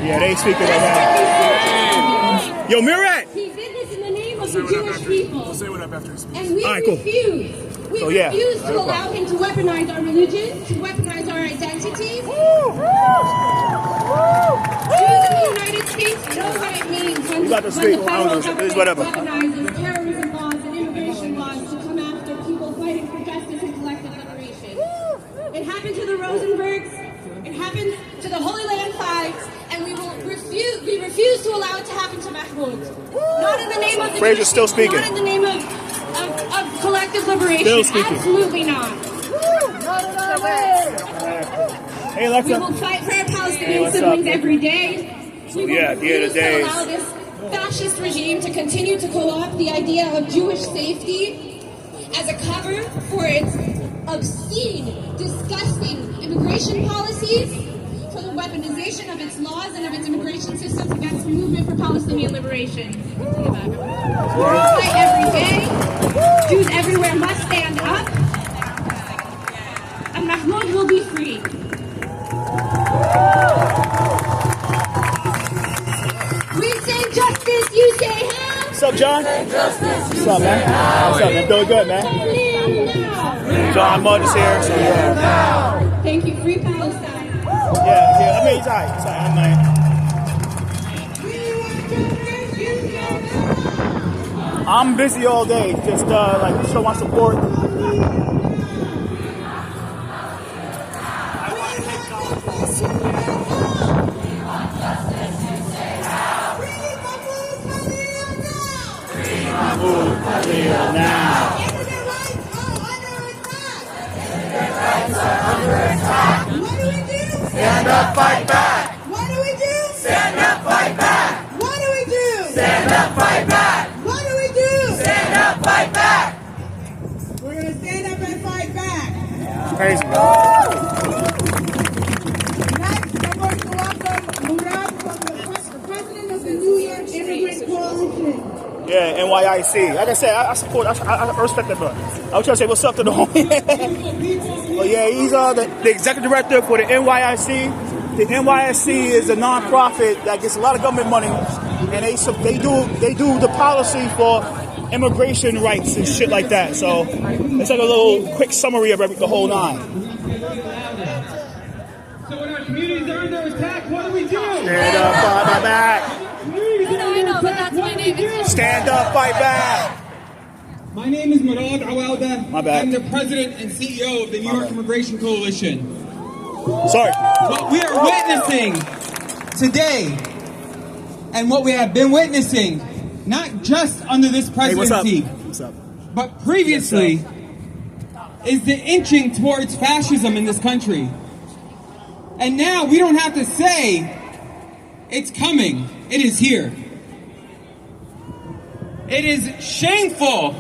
Yeah, they speaking right now. Yo, Murad! He did this in the name of the Jewish people. Say what up after he speaks. And we All right, cool. refuse. We So, yeah. refuse to allow him to weaponize our religion, to weaponize our identities. Jews in the United States know what it means when about to the speak. federal I don't know. government It's whatever. weaponizes terrorism laws and immigration laws to come after people fighting for justice and collective liberation. It happened to the Rosenbergs. It happened to the Holy Land Fives, and we refuse to allow it to happen to Mahmoud. Not in the name of the Frazier's still Jewish people, speaking. not in the name of collective liberation. Still speaking. Absolutely not. Hey, We Alexa. will fight for our Palestinian what's up? siblings every day. We will yeah, refuse today to allow this fascist regime to continue to co-opt the idea of Jewish safety as a cover for its obscene, disgusting immigration policies, for the weaponization of its laws and of its immigration systems against the movement for Palestinian liberation. We will fight every day. Jews everywhere must stand up. And Mahmoud will be free. We say justice, you say how? What's up, John? What's up, man? What's up, man? Doing good, man. John Mudd is here, so yeah. Thank you, Free Palestine. Yeah. I mean, he's alright. He's alright. I'm busy all day, just like show my support. Mahmoud Khalil now. Stand up, fight back! What do we do? Stand up, fight back! What do we do? Stand up, fight back! What do we do? Stand up, fight back! We're going to stand up and fight back. Crazy. Next, I'm going to welcome Murad from the president of the New York Immigrant Coalition. Yeah, NYIC. Like I said, I support, I respect that, bro. I was trying to say what's up to the homie. But yeah, he's the executive director for the NYIC. The NYIC is a non-profit that gets a lot of government money, and they do the policy for immigration rights and shit like that. So it's like a little quick summary of the whole nine. So when our communities are under attack, what do we do? Stand up, fight back. I know, but that's my name. Stand up, fight back. My name is Mahmoud Khalil. My bad. I'm the president and CEO of the New York Immigration Coalition. Sorry. What we are witnessing today, and what we have been witnessing, not just under this presidency, What's up? but previously, is the inching towards fascism in this country. And now we don't have to say it's coming. It is here. It is shameful.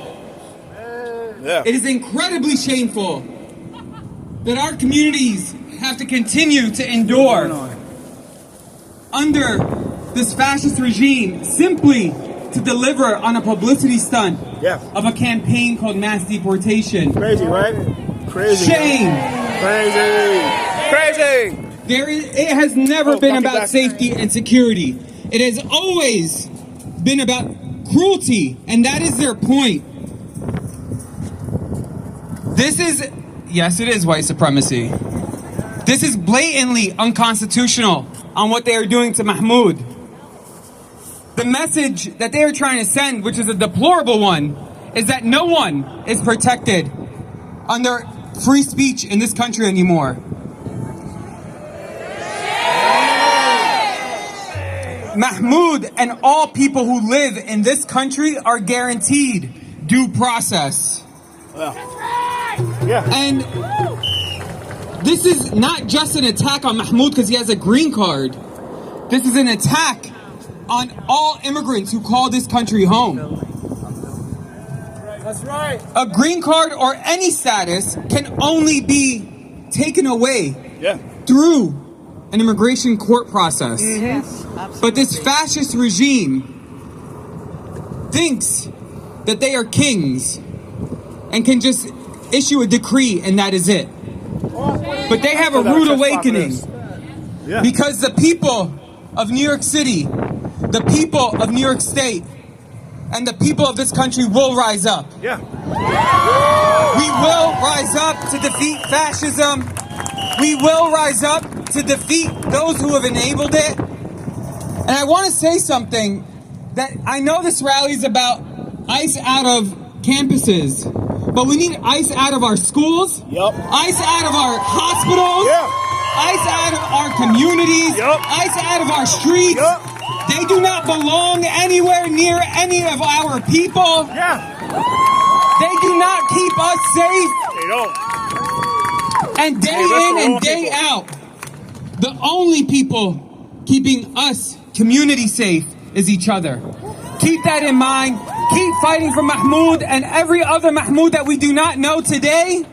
Yeah. It is incredibly shameful that our communities have to continue to endure under this fascist regime simply to deliver on a publicity stunt of a campaign called mass deportation. Crazy, right? Crazy. Shame. Crazy. It has never been about safety and security. It has always been about cruelty, and that is their point. Yes, it is white supremacy. This is blatantly unconstitutional on what they are doing to Mahmoud. The message that they are trying to send, which is a deplorable one, is that no one is protected under free speech in this country anymore. Mahmoud and all people who live in this country are guaranteed due process. And this is not just an attack on Mahmoud because he has a green card. This is an attack on all immigrants who call this country home. That's right. A green card or any status can only be taken away through an immigration court process. But this fascist regime thinks that they are kings and can just issue a decree and that is it. But they have a rude awakening because the people of New York City, the people of New York State, and the people of this country will rise up. We will rise up to defeat fascism. We will rise up to defeat those who have enabled it. And I want to say something that I know this rally is about ICE out of campuses, but we need ICE out of our schools, ICE out of our hospitals, ICE out of our communities, ICE out of our streets. They do not belong anywhere near any of our people. They do not keep us safe. They don't. And day in and day out, the only people keeping us community safe is each other. Keep that in mind. Keep fighting for Mahmoud and every other Mahmoud that we do not know today.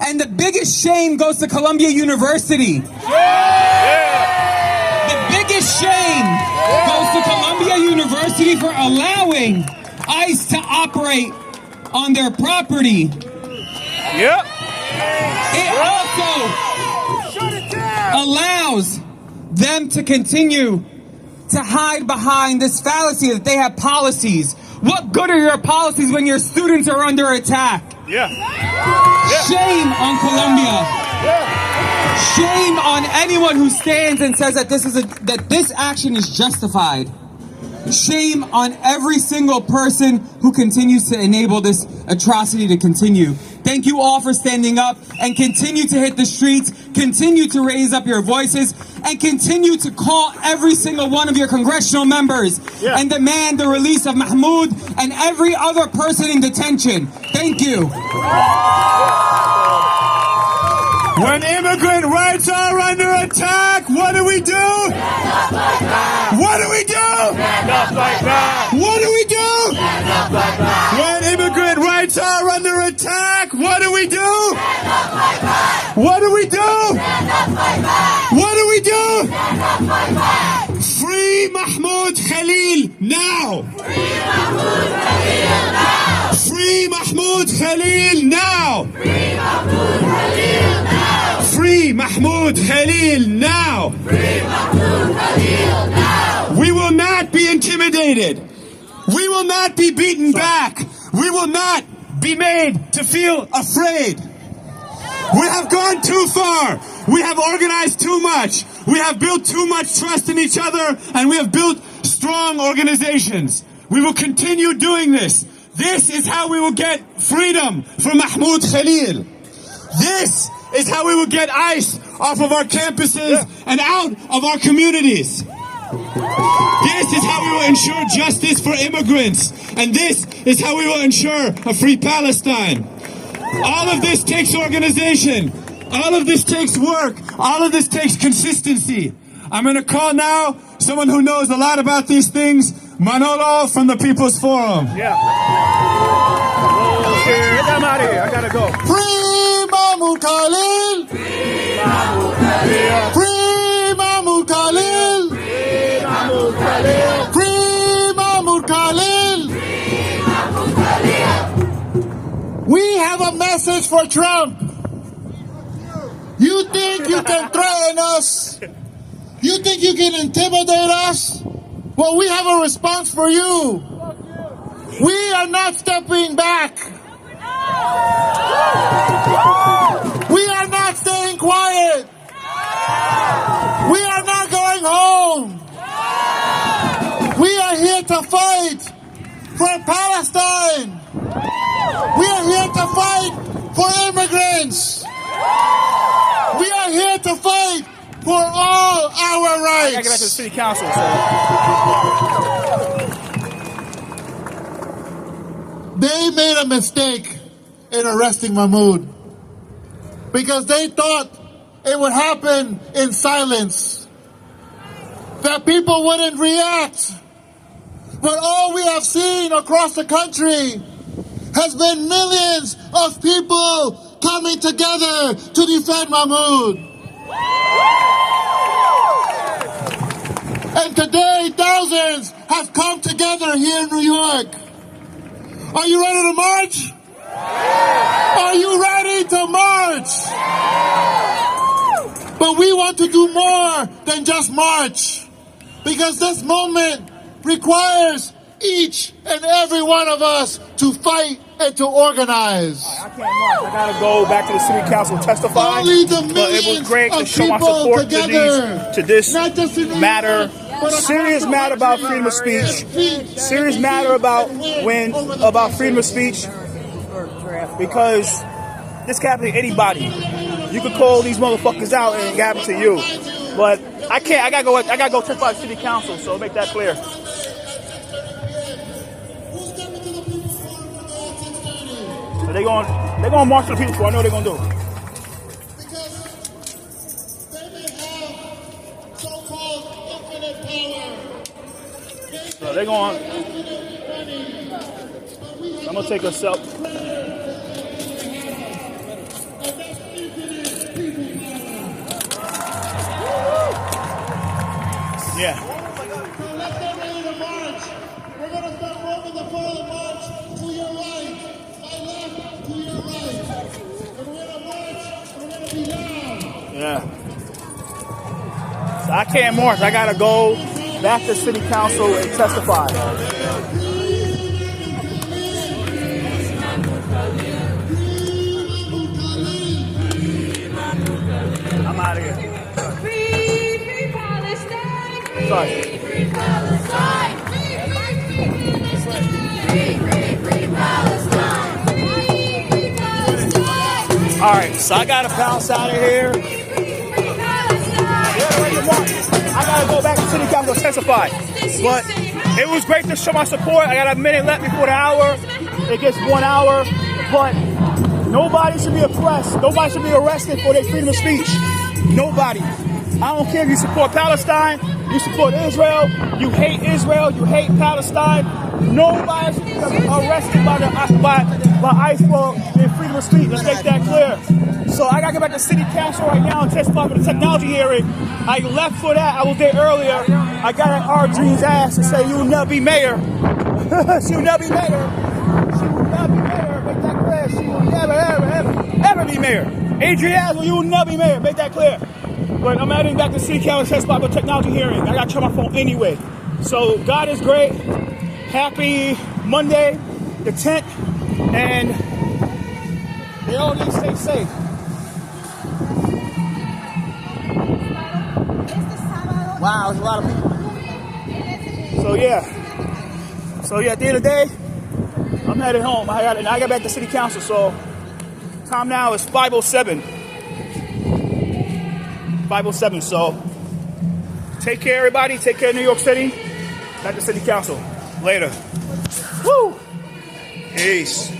And the biggest shame goes to Columbia University. The biggest shame goes to Columbia University for allowing ICE to operate on their property. It also allows them to continue to hide behind this fallacy that they have policies. What good are your policies when your students are under attack? Shame on Columbia. Shame on anyone who stands and says that this action is justified. Shame on every single person who continues to enable this atrocity to continue. Thank you all for standing up and continue to hit the streets, continue to raise up your voices, and continue to call every single one of your congressional members and demand the release of Mahmoud and every other person in detention. Thank you. When immigrant rights are under attack, what do we do? What do we do? What do we do? When immigrant rights are under attack, what do we do? What do we do? What do we do? Free Mahmoud Khalil now! Free Mahmoud Khalil now! Free Mahmoud Khalil now! Free Mahmoud Khalil now! Free Mahmoud Khalil now! We will not be intimidated. We will not be beaten back. We will not be made to feel afraid. We have gone too far. We have organized too much. We have built too much trust in each other, and we have built strong organizations. We will continue doing this. This is how we will get freedom for Mahmoud Khalil. This is how we will get ICE off of our campuses and out of our communities. This is how we will ensure justice for immigrants. And this is how we will ensure a free Palestine. All of this takes organization. All of this takes work. All of this takes consistency. I'm going to call now someone who knows a lot about these things, Manolo from the People's Forum. Yeah. I'm out of here. I gotta go. Free Mahmoud Khalil! Free Mahmoud Khalil! Free Mahmoud Khalil! Free Mahmoud Khalil! Free Mahmoud Khalil! Free Mahmoud Khalil! We have a message for Trump. You think you can threaten us? You think you can intimidate us? Well, we have a response for you. We are not stepping back. We are not staying quiet. We are not going home. We are here to fight for Palestine. We are here to fight for immigrants. We are here to fight for all our rights. I gotta get back to the city council. They made a mistake in arresting Mahmoud because they thought it would happen in silence, that people wouldn't react. But all we have seen across the country has been millions of people coming together to defend Mahmoud. And today, thousands have come together here in New York. Are you ready to march? Are you ready to march? But we want to do more than just march, because this moment requires each and every one of us to fight and to organize. I can't march. I gotta go back to the city council and testify. Only the but it was great to show my people support together, to this not just in New matter. York, but Serious matter about freedom of speech. Serious matter about freedom of speech. Because this can happen to anybody. You could call these motherfuckers out and it can happen to you. But I can't. I gotta go testify to city council. So make that clear. So they're gonna march to the people. I know they're gonna do it. So they're going. I'm gonna take a selfie. Yeah. So let's get ready to march. We're going to start moving the forward march to your right. My left to your right. And we're going to march. We're going to be loud. Yeah. So I can't march. I gotta go back to city council and testify. I'm out of here. Free Palestine! Sorry. Free Palestine! Free Palestine! Free Palestine! All right, so I gotta bounce out of here. I gotta go back to city council and testify. But it was great to show my support. I got a minute left before the hour. It gets 1 hour. But nobody should be oppressed. Nobody should be arrested for their freedom of speech. Nobody. I don't care if you support Palestine, you support Israel, you hate Palestine. Nobody should be arrested by ICE for their freedom of speech. Let's make that clear. So I gotta get back to city council right now and testify for the technology hearing. I left for that. I was there earlier. I got at Ardrene's ass and say, "You will never be mayor." She will never be mayor. She will never be mayor. Make that clear. She will never, ever be mayor. Adrienne, you will never be mayor. Make that clear. But I'm heading back to city council and testify for the technology hearing. I gotta check my phone anyway. So God is great. Happy Monday, the 10th, and they all need to stay safe. Wow, there's a lot of people. So yeah, at the end of the day, I'm headed home. I got back to city council, so time now is 5:07. 5:07, so take care, everybody. Take care of New York City. Back to city council. Later. Woo! Peace.